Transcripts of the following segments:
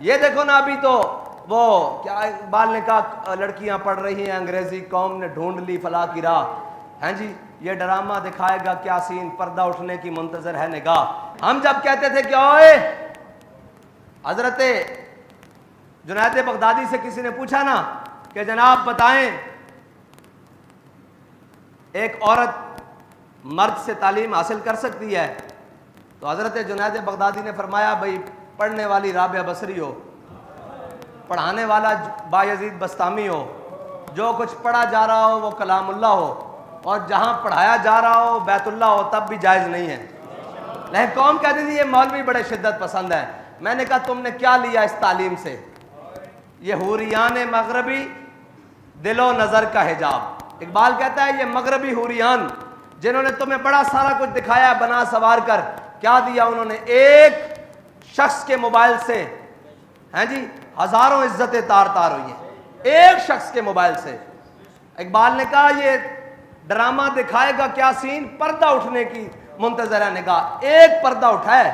یہ دیکھو نا ابھی تو وہ کیا اقبال نے کہا لڑکیاں پڑھ رہی ہیں انگریزی، قوم نے ڈھونڈ لی فلاح کی راہ. ہیں جی یہ ڈرامہ دکھائے گا کیا سین، پردہ اٹھنے کی منتظر ہے نگاہ. ہم جب کہتے تھے کہ اوئے حضرت جنید بغدادی سے کسی نے پوچھا نا کہ جناب بتائیں ایک عورت مرد سے تعلیم حاصل کر سکتی ہے، تو حضرت جنید بغدادی نے فرمایا بھئی پڑھنے والی رابعہ بصری ہو، پڑھانے والا بایزید بستامی ہو، جو کچھ پڑھا جا رہا ہو وہ کلام اللہ ہو، اور جہاں پڑھایا جا رہا ہو بیت اللہ ہو، تب بھی جائز نہیں ہے. لیکن قوم کہتی تھی یہ مولوی بڑے شدت پسند ہے. میں نے کہا تم نے کیا لیا اس تعلیم سے؟ یہ حوریان مغربی دل و نظر کا حجاب. اقبال کہتا ہے یہ مغربی حوریان جنہوں نے تمہیں بڑا سارا کچھ دکھایا بنا سوار کر، کیا دیا انہوں نے؟ ایک شخص کے موبائل سے ہیں جی ہزاروں عزتیں تار تار ہوئی ہیں، ایک شخص کے موبائل سے. اقبال نے کہا یہ ڈرامہ دکھائے گا کیا سین، پردہ اٹھنے کی منتظر ہے نگاہ. ایک پردہ اٹھائے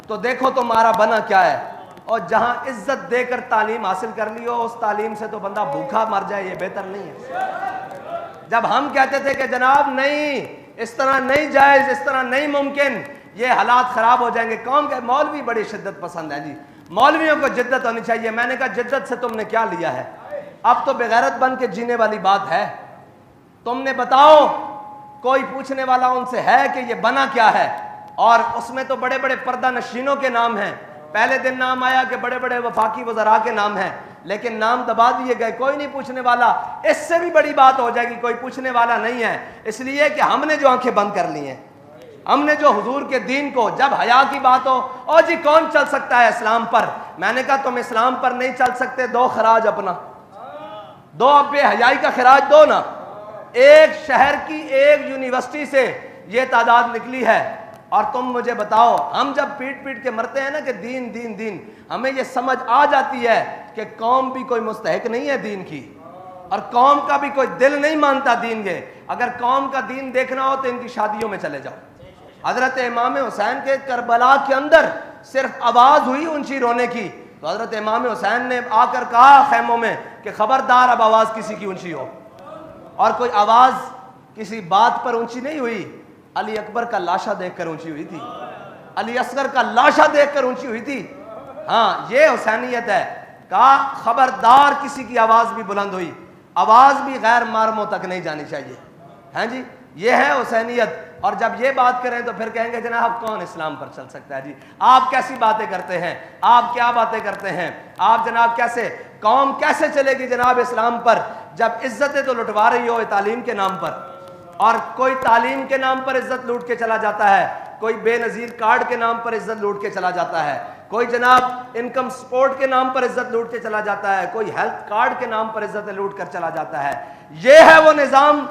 تو دیکھو تمہارا بنا کیا ہے. اور جہاں عزت دے کر تعلیم حاصل کر لی ہو اس تعلیم سے تو بندہ بھوکا مر جائے، یہ بہتر نہیں ہے. جب ہم کہتے تھے کہ جناب نہیں اس طرح نہیں جائز، اس طرح نہیں ممکن، یہ حالات خراب ہو جائیں گے. قوم کے مولوی بڑی شدت پسند ہے جی، مولویوں کو جدت ہونی چاہیے. میں نے کہا جدت سے تم نے کیا لیا ہے؟ اب تو بغیرت بن کے جینے والی بات ہے. تم نے بتاؤ کوئی پوچھنے والا ان سے ہے کہ یہ بنا کیا ہے؟ اور اس میں تو بڑے بڑے پردہ نشینوں کے نام ہیں. پہلے دن نام آیا کہ بڑے بڑے وفاقی وزراء کے نام ہیں، لیکن نام دبا دیے گئے، کوئی نہیں پوچھنے والا. اس سے بھی بڑی بات ہو جائے گی کوئی پوچھنے والا نہیں ہے، اس لیے کہ ہم نے جو آنکھیں بند کر لی ہیں، ہم نے جو حضور کے دین کو، جب حیا کی بات ہو اور جی کون چل سکتا ہے اسلام پر؟ میں نے کہا تم اسلام پر نہیں چل سکتے، دو خراج اپنا، دو بے حیائی کا خراج دو نا. ایک شہر کی ایک یونیورسٹی سے یہ تعداد نکلی ہے، اور تم مجھے بتاؤ ہم جب پیٹ پیٹ کے مرتے ہیں نا کہ دین دین دین، ہمیں یہ سمجھ آ جاتی ہے کہ قوم بھی کوئی مستحق نہیں ہے دین کی، اور قوم کا بھی کوئی دل نہیں مانتا دین کے. اگر قوم کا دین دیکھنا ہو تو ان کی شادیوں میں چلے جاؤ. حضرت امام حسین کے کربلا کے اندر صرف آواز ہوئی اونچی رونے کی تو حضرت امام حسین نے آ کر کہا خیموں میں کہ خبردار اب آواز کسی کی اونچی ہو. اور کوئی آواز کسی بات پر اونچی نہیں ہوئی، علی اکبر کا لاشا دیکھ کر اونچی ہوئی تھی، علی اصغر کا لاشا دیکھ کر اونچی ہوئی تھی. ہاں یہ حسینیت ہے. کہا خبردار کسی کی آواز بھی بلند ہوئی، آواز بھی غیر محرموں تک نہیں جانی چاہیے. ہیں جی یہ ہے حسینیت. اور جب یہ بات کریں تو پھر کہیں گے جناب کون اسلام پر چل سکتا ہے؟ جی آپ کیسی باتیں کرتے ہیں، آپ کیا باتیں کرتے ہیں، آپ جناب کیسے، قوم کیسے چلے گی جناب اسلام پر جب عزتیں تو لٹوا رہی ہو تعلیم کے نام پر؟ اور کوئی تعلیم کے نام پر عزت لوٹ کے چلا جاتا ہے، کوئی بے نظیر کارڈ کے نام پر عزت لوٹ کے چلا جاتا ہے، کوئی جناب انکم سپورٹ کے نام پر عزت لوٹ کے چلا جاتا ہے، کوئی ہیلتھ کارڈ کے نام پر عزت لوٹ کر چلا جاتا ہے. یہ ہے وہ نظام،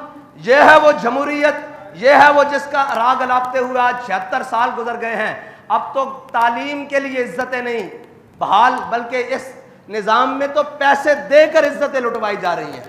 یہ ہے وہ جمہوریت، یہ ہے وہ جس کا راگ الاپتے ہوئے آج 76 سال گزر گئے ہیں. اب تو تعلیم کے لیے عزتیں نہیں بحال، بلکہ اس نظام میں تو پیسے دے کر عزتیں لٹوائی جا رہی ہیں.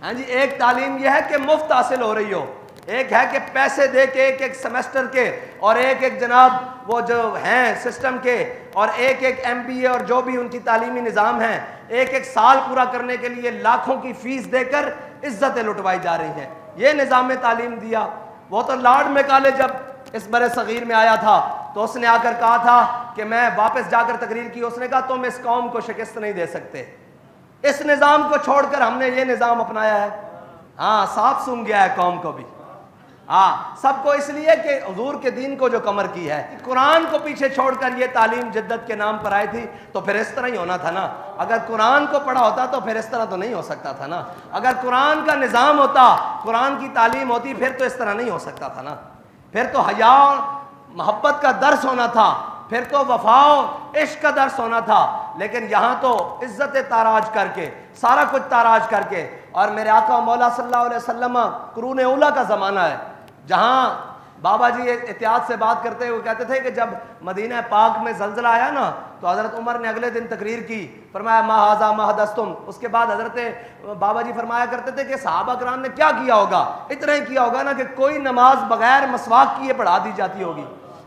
ہاں جی ایک تعلیم یہ ہے کہ مفت حاصل ہو رہی ہو، ایک ہے کہ پیسے دے کے ایک ایک سیمسٹر کے، اور ایک ایک جناب وہ جو ہیں سسٹم کے، اور ایک ایک ایم بی اے اور جو بھی ان کی تعلیمی نظام ہیں، ایک ایک سال پورا کرنے کے لیے لاکھوں کی فیس دے کر عزتیں لٹوائی جا رہی ہیں. یہ نظام تعلیم دیا. وہ تو لارڈ میکالے جب اس بر صغیر میں آیا تھا تو اس نے آ کر کہا تھا کہ میں واپس جا کر تقریر کی، اس نے کہا تم اس قوم کو شکست نہیں دے سکتے، اس نظام کو چھوڑ کر ہم نے یہ نظام اپنایا ہے. ہاں صاف سن گیا ہے قوم کو بھی، ہاں سب کو، اس لیے کہ حضور کے دین کو جو کمر کی ہے، قرآن کو پیچھے چھوڑ کر یہ تعلیم جدت کے نام پر آئی تھی تو پھر اس طرح ہی ہونا تھا نا. اگر قرآن کو پڑھا ہوتا تو پھر اس طرح تو نہیں ہو سکتا تھا نا. اگر قرآن کا نظام ہوتا، قرآن کی تعلیم ہوتی، پھر تو اس طرح نہیں ہو سکتا تھا نا. پھر تو حیا اور محبت کا درس ہونا تھا، پھر تو وفا و عشق کا درس ہونا تھا. لیکن یہاں تو عزت تاراج کر کے، سارا کچھ تاراج کر کے. اور میرے آقا مولا صلی اللہ علیہ وسلم قرون اولیٰ کا زمانہ ہے جہاں بابا جی احتیاط سے بات کرتے ہوئے کہتے تھے کہ جب مدینہ پاک میں زلزلہ آیا نا تو حضرت عمر نے اگلے دن تقریر کی، فرمایا ما ھذا ما حدثتم. اس کے بعد حضرت بابا جی فرمایا کرتے تھے کہ صحابہ کرام نے کیا کیا ہوگا؟ اتنا ہی کیا ہوگا نا کہ کوئی نماز بغیر مسواک کیے پڑھا دی جاتی ہوگی،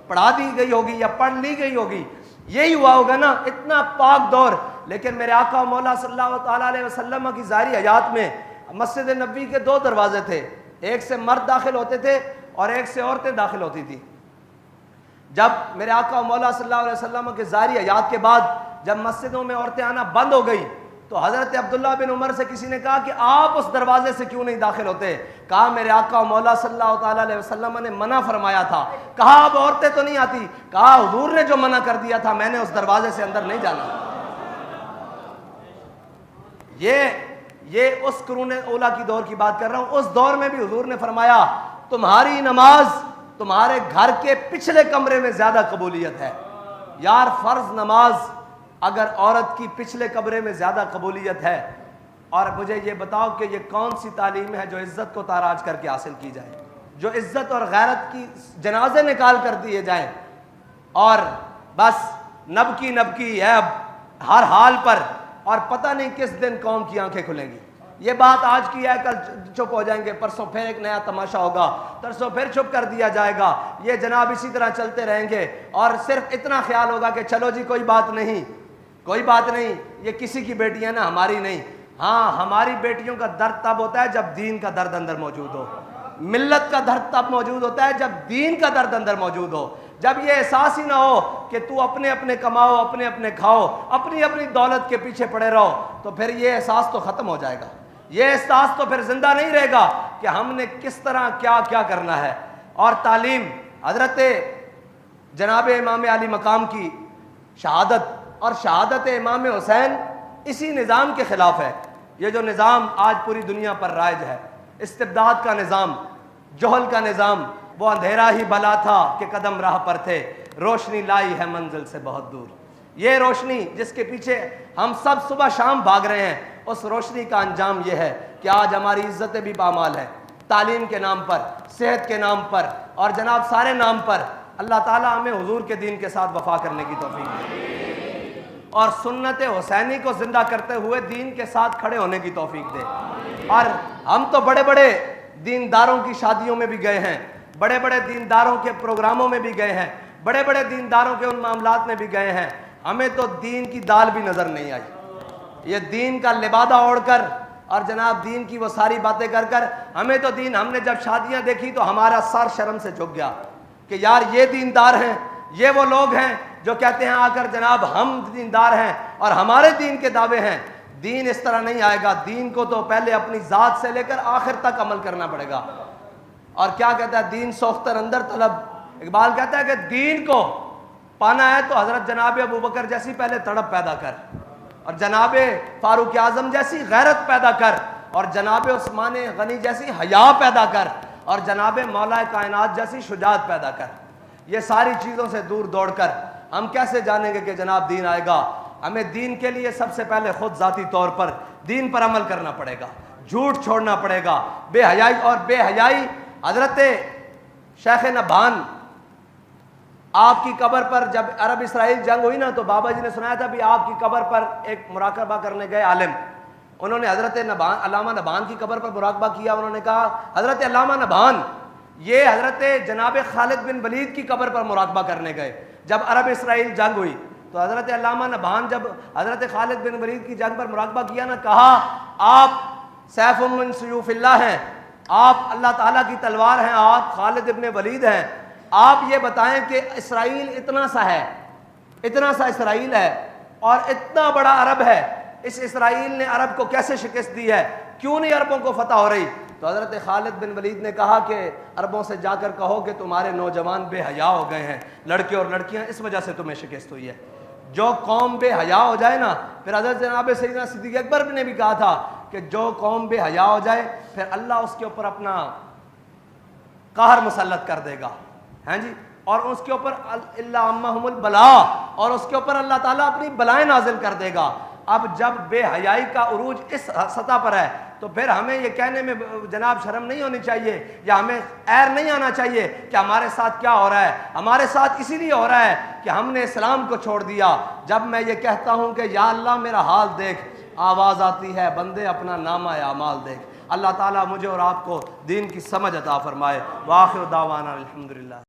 پڑھا دی گئی ہوگی یا پڑھ لی گئی ہوگی. یہی ہوا ہوگا نا، اتنا پاک دور. لیکن میرے آقا مولا صلی اللہ تعالیٰ علیہ وسلم کی ظاہری حیات میں مسجد نبوی کے 2 دروازے تھے، ایک سے مرد داخل ہوتے تھے اور ایک سے عورتیں داخل ہوتی تھی. جب میرے آقا مولا صلی اللہ علیہ وسلم کے ظاہری حیات کے بعد جب مسجدوں میں عورتیں آنا بند ہو گئی تو حضرت عبداللہ بن عمر سے کسی نے کہا کہ آپ اس دروازے سے کیوں نہیں داخل ہوتے؟ کہا میرے آقا مولا صلی اللہ تعالیٰ علیہ وسلم نے منع فرمایا تھا. کہا اب عورتیں تو نہیں آتی؟ کہا حضور نے جو منع کر دیا تھا میں نے اس دروازے سے اندر نہیں جانا. یہ اس قرون اولا کی دور کی بات کر رہا ہوں. اس دور میں بھی حضور نے فرمایا تمہاری نماز تمہارے گھر کے پچھلے کمرے میں زیادہ قبولیت ہے. یار فرض نماز اگر عورت کی پچھلے کمرے میں زیادہ قبولیت ہے، اور مجھے یہ بتاؤ کہ یہ کون سی تعلیم ہے جو عزت کو تاراج کر کے حاصل کی جائے، جو عزت اور غیرت کی جنازے نکال کر دیے جائیں اور بس نبکی ہے اب ہر حال پر، اور پتہ نہیں کس دن قوم کی آنکھیں کھلیں گی. یہ بات آج کی ہے، کل چپ ہو جائیں گے، پرسوں پھر ایک نیا تماشا ہوگا، ترسوں پھر چپ کر دیا جائے گا. یہ جناب اسی طرح چلتے رہیں گے اور صرف اتنا خیال ہوگا کہ چلو جی کوئی بات نہیں، یہ کسی کی بیٹیاں نا ہماری نہیں. ہاں ہماری بیٹیوں کا درد تب ہوتا ہے جب دین کا درد اندر موجود ہو. ملت کا درد تب موجود ہوتا ہے جب دین کا درد اندر موجود ہو. جب یہ احساس ہی نہ ہو کہ تو اپنے کماؤ، اپنے کھاؤ، اپنی دولت کے پیچھے پڑے رہو، تو پھر یہ احساس تو ختم ہو جائے گا. یہ احساس تو پھر زندہ نہیں رہے گا کہ ہم نے کس طرح کیا کرنا ہے. اور تعلیم حضرت جناب امام علی مقام کی شہادت اور شہادت امام حسین اسی نظام کے خلاف ہے. یہ جو نظام آج پوری دنیا پر رائج ہے، استبداد کا نظام، جہل کا نظام، وہ اندھیرا ہی بھلا تھا کہ قدم راہ پر تھے، روشنی لائی ہے منزل سے بہت دور. یہ روشنی جس کے پیچھے ہم سب صبح شام بھاگ رہے ہیں، اس روشنی کا انجام یہ ہے کہ آج ہماری عزتیں بھی پامال ہیں. تعلیم کے نام پر، صحت کے نام پر اور جناب سارے نام پر. اللہ تعالیٰ ہمیں حضور کے دین کے ساتھ وفا کرنے کی توفیق دے اور سنت حسینی کو زندہ کرتے ہوئے دین کے ساتھ کھڑے ہونے کی توفیق دے. اور ہم تو بڑے بڑے دینداروں کی شادیوں میں بھی گئے ہیں، بڑے بڑے دینداروں کے پروگراموں میں بھی گئے ہیں، بڑے بڑے دینداروں کے ان معاملات میں بھی گئے ہیں. ہمیں تو دین کی دال بھی نظر نہیں آئی. یہ دین کا لبادہ اوڑھ کر اور جناب دین کی وہ ساری باتیں کر ہمیں تو ہم نے جب شادیاں دیکھی تو ہمارا سر شرم سے جھک گیا کہ یار یہ دیندار ہیں، یہ وہ لوگ ہیں جو کہتے ہیں آ کر جناب ہم دیندار ہیں اور ہمارے دین کے دعوے ہیں. دین اس طرح نہیں آئے گا. دین کو تو پہلے اپنی ذات سے لے کر آخر تک عمل کرنا پڑے گا. اور کیا کہتا ہے دین سوختر اندر طلب. اقبال کہتا ہے کہ دین کو پانا ہے تو حضرت جناب ابو بکر جیسی پہلے تڑپ پیدا کر، اور جناب فاروق اعظم جیسی غیرت پیدا کر، اور جناب عثمان غنی جیسی حیا پیدا کر، اور جناب مولا کائنات جیسی شجاعت پیدا کر. یہ ساری چیزوں سے دور دوڑ کر ہم کیسے جانیں گے کہ جناب دین آئے گا؟ ہمیں دین کے لیے سب سے پہلے خود ذاتی طور پر دین پر عمل کرنا پڑے گا، جھوٹ چھوڑنا پڑے گا، بے حیائی. حضرت شیخ نبھان آپ کی قبر پر جب عرب اسرائیل جنگ ہوئی نا تو بابا جی نے سنایا تھا بھی آپ کی قبر پر ایک مراقبہ کرنے گئے عالم، انہوں نے حضرت علامہ نبھان کی قبر پر مراقبہ کیا. انہوں نے کہا حضرت علامہ نبھان یہ حضرت جناب خالد بن ولید کی قبر پر مراقبہ کرنے گئے جب عرب اسرائیل جنگ ہوئی. تو حضرت علامہ نبھان جب حضرت خالد بن ولید کی جنگ پر مراقبہ کیا نا، کہا آپ سیف من سیوف اللہ ہیں، آپ اللہ تعالیٰ کی تلوار ہیں، آپ خالد ابن ولید ہیں. آپ یہ بتائیں کہ اسرائیل اتنا سا اسرائیل ہے اور اتنا بڑا عرب ہے، اس اسرائیل نے عرب کو کیسے شکست دی ہے؟ کیوں نہیں عربوں کو فتح ہو رہی؟ تو حضرت خالد بن ولید نے کہا کہ عربوں سے جا کر کہو کہ تمہارے نوجوان بے حیا ہو گئے ہیں، لڑکے اور لڑکیاں، اس وجہ سے تمہیں شکست ہوئی ہے. جو قوم بے حیا ہو جائے نا، پھر حضرت جناب سیدنا صدیق اکبر نے بھی کہا تھا کہ جو قوم بے حیا ہو جائے پھر اللہ اس کے اوپر اپنا قہر مسلط کر دے گا. ہاں جی، اور اس کے اوپر اللہ عمہم البلا، اور اس کے اوپر اللہ تعالیٰ اپنی بلائیں نازل کر دے گا. اب جب بے حیائی کا عروج اس سطح پر ہے تو پھر ہمیں یہ کہنے میں جناب شرم نہیں ہونی چاہیے یا ہمیں عیر نہیں آنا چاہیے کہ ہمارے ساتھ کیا ہو رہا ہے. ہمارے ساتھ اسی لیے ہو رہا ہے کہ ہم نے اسلام کو چھوڑ دیا. جب میں یہ کہتا ہوں کہ یا اللہ میرا حال دیکھ، آواز آتی ہے بندے اپنا نامہ اعمال دیکھ. اللہ تعالیٰ مجھے اور آپ کو دین کی سمجھ عطا فرمائے. وآخر دعوانا الحمدللہ.